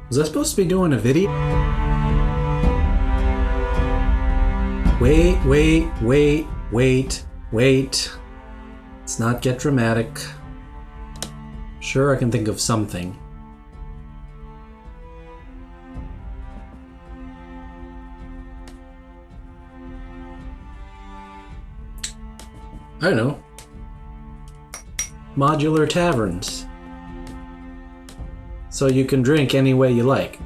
Was I supposed to be doing a video? Wait. Let's not get dramatic. Sure, I can think of something. I don't know. Modular taverns. So you can drink any way you like.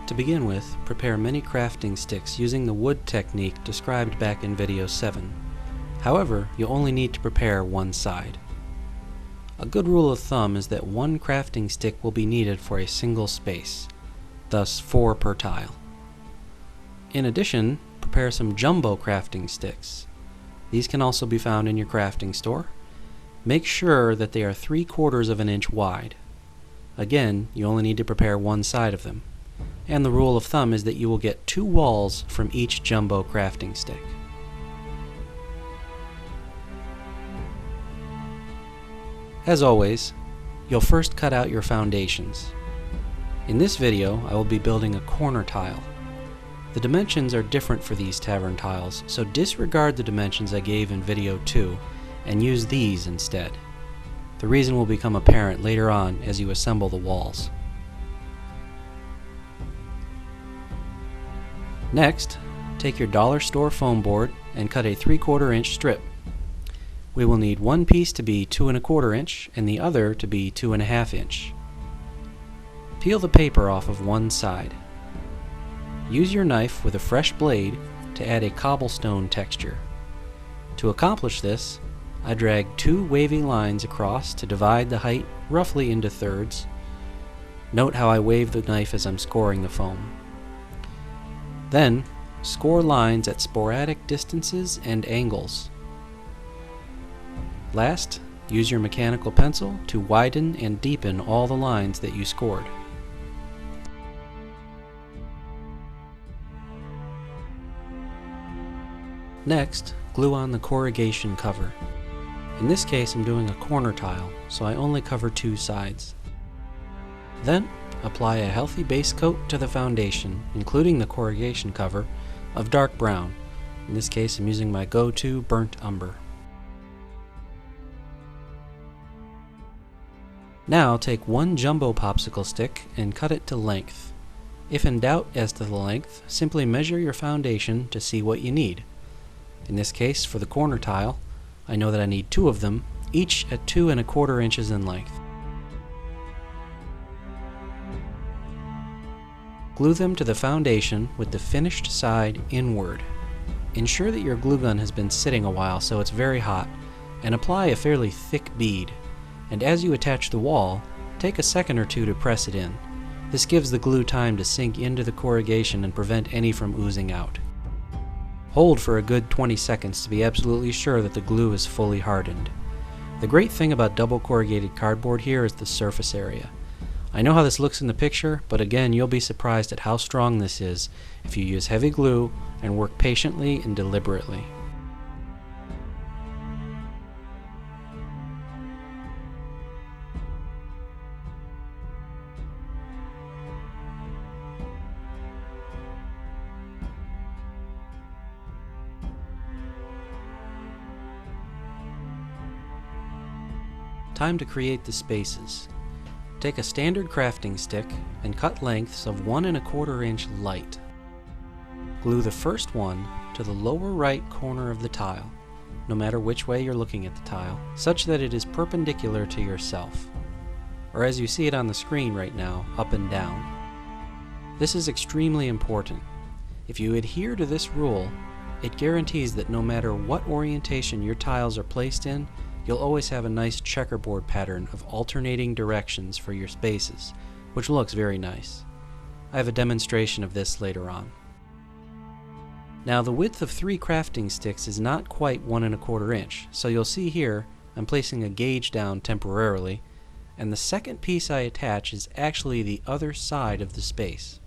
To begin with, prepare many crafting sticks using the wood technique described back in video 7. However, you'll only need to prepare one side. A good rule of thumb is that one crafting stick will be needed for a single space, thus 4 per tile. In addition, prepare some jumbo crafting sticks. These can also be found in your crafting store. Make sure that they are 3/4 of an inch wide. Again, you only need to prepare one side of them. And the rule of thumb is that you will get 2 walls from each jumbo crafting stick. As always, you'll first cut out your foundations. In this video, I will be building a corner tile. The dimensions are different for these tavern tiles, so disregard the dimensions I gave in video 2 and use these instead. The reason will become apparent later on as you assemble the walls. Next, take your dollar store foam board and cut a 3/4 inch strip. We will need one piece to be 2 1/4 inch and the other to be 2 1/2 inch. Peel the paper off of one side. Use your knife with a fresh blade to add a cobblestone texture. To accomplish this, I drag 2 wavy lines across to divide the height roughly into thirds. Note how I wave the knife as I'm scoring the foam. Then, score lines at sporadic distances and angles. Last, use your mechanical pencil to widen and deepen all the lines that you scored. Next, glue on the corrugation cover. In this case, I'm doing a corner tile, so I only cover 2 sides. Then, apply a healthy base coat to the foundation, including the corrugation cover, of dark brown. In this case, I'm using my go-to burnt umber. Now take one jumbo popsicle stick and cut it to length. If in doubt as to the length, simply measure your foundation to see what you need. In this case, for the corner tile, I know that I need 2 of them, each at 2 1/4 inches in length. Glue them to the foundation with the finished side inward. Ensure that your glue gun has been sitting a while so it's very hot, and apply a fairly thick bead. And as you attach the wall, take a second or 2 to press it in. This gives the glue time to sink into the corrugation and prevent any from oozing out. Hold for a good 20 seconds to be absolutely sure that the glue is fully hardened. The great thing about double corrugated cardboard here is the surface area. I know how this looks in the picture, but again, you'll be surprised at how strong this is if you use heavy glue and work patiently and deliberately. Time to create the spaces. Take a standard crafting stick and cut lengths of 1 1/4 inch light. Glue the first one to the lower right corner of the tile, no matter which way you're looking at the tile, such that it is perpendicular to yourself, or as you see it on the screen right now, up and down. This is extremely important. If you adhere to this rule, it guarantees that no matter what orientation your tiles are placed in, you'll always have a nice checkerboard pattern of alternating directions for your spaces, which looks very nice. I have a demonstration of this later on. Now the width of 3 crafting sticks is not quite 1 1/4 inch, so you'll see here I'm placing a gauge down temporarily, and the second piece I attach is actually the other side of the space.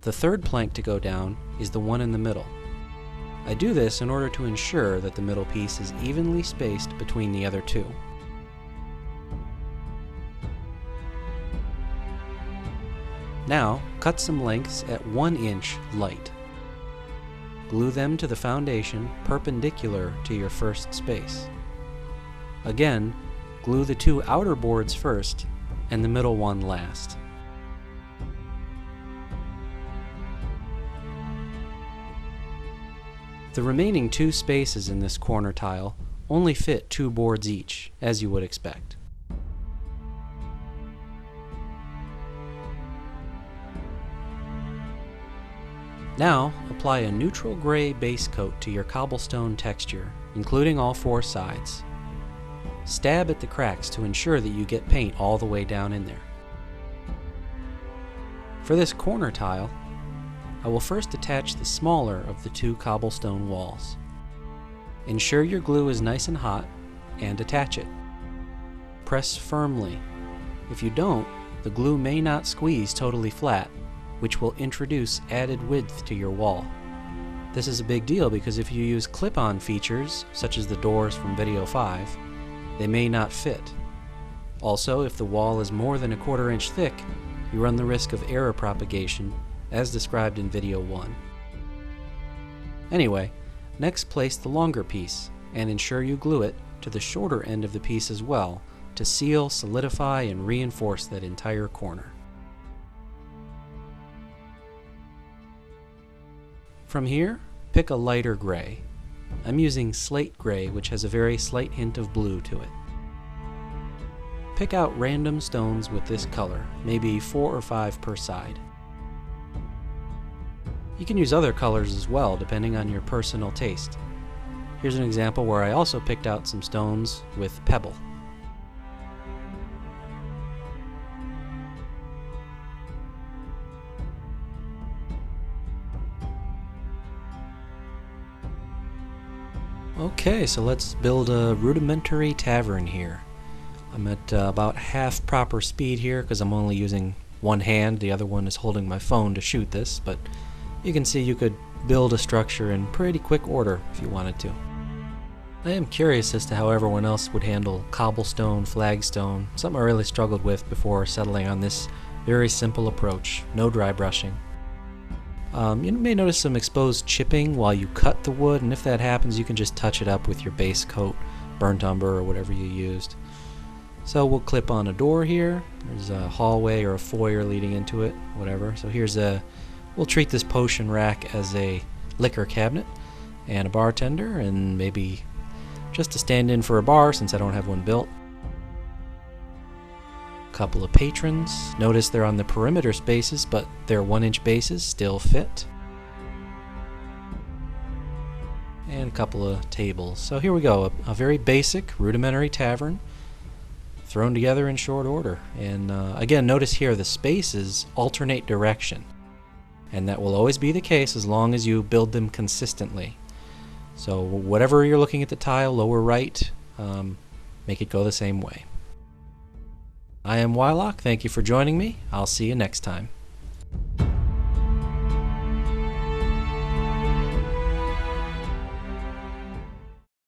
The third plank to go down is the one in the middle. I do this in order to ensure that the middle piece is evenly spaced between the other 2. Now, cut some lengths at 1 inch light. Glue them to the foundation perpendicular to your first space. Again, glue the 2 outer boards first and the middle one last. The remaining 2 spaces in this corner tile only fit 2 boards each, as you would expect. Now, apply a neutral gray base coat to your cobblestone texture, including all 4 sides. Stab at the cracks to ensure that you get paint all the way down in there. For this corner tile, I will first attach the smaller of the 2 cobblestone walls. Ensure your glue is nice and hot, and attach it. Press firmly. If you don't, the glue may not squeeze totally flat, which will introduce added width to your wall. This is a big deal because if you use clip-on features, such as the doors from video 5, they may not fit. Also, if the wall is more than 1/4 inch thick, you run the risk of error propagation, as described in video 1. Anyway, next place the longer piece, and ensure you glue it to the shorter end of the piece as well, to seal, solidify, and reinforce that entire corner. From here, pick a lighter gray. I'm using slate gray, which has a very slight hint of blue to it. Pick out random stones with this color, maybe 4 or 5 per side. You can use other colors as well, depending on your personal taste. Here's an example where I also picked out some stones with pebble. Okay, so let's build a rudimentary tavern here. I'm at about half proper speed here because I'm only using one hand. The other one is holding my phone to shoot this, but you can see you could build a structure in pretty quick order if you wanted to. I am curious as to how everyone else would handle cobblestone, flagstone, something I really struggled with before settling on this very simple approach, no dry brushing. You may notice some exposed chipping while you cut the wood, and if that happens you can just touch it up with your base coat, burnt umber, or whatever you used. So we'll clip on a door here. There's a hallway or a foyer leading into it, whatever. So we'll treat this potion rack as a liquor cabinet and a bartender, and maybe just to stand in for a bar since I don't have one built. Couple of patrons. Notice they're on the perimeter spaces, but their 1-inch bases still fit. And a couple of tables. So here we go, a very basic, rudimentary tavern thrown together in short order. And again, notice here the spaces alternate direction. And that will always be the case as long as you build them consistently. So whatever you're looking at the tile, lower right, make it go the same way. I am Wylock, thank you for joining me. I'll see you next time.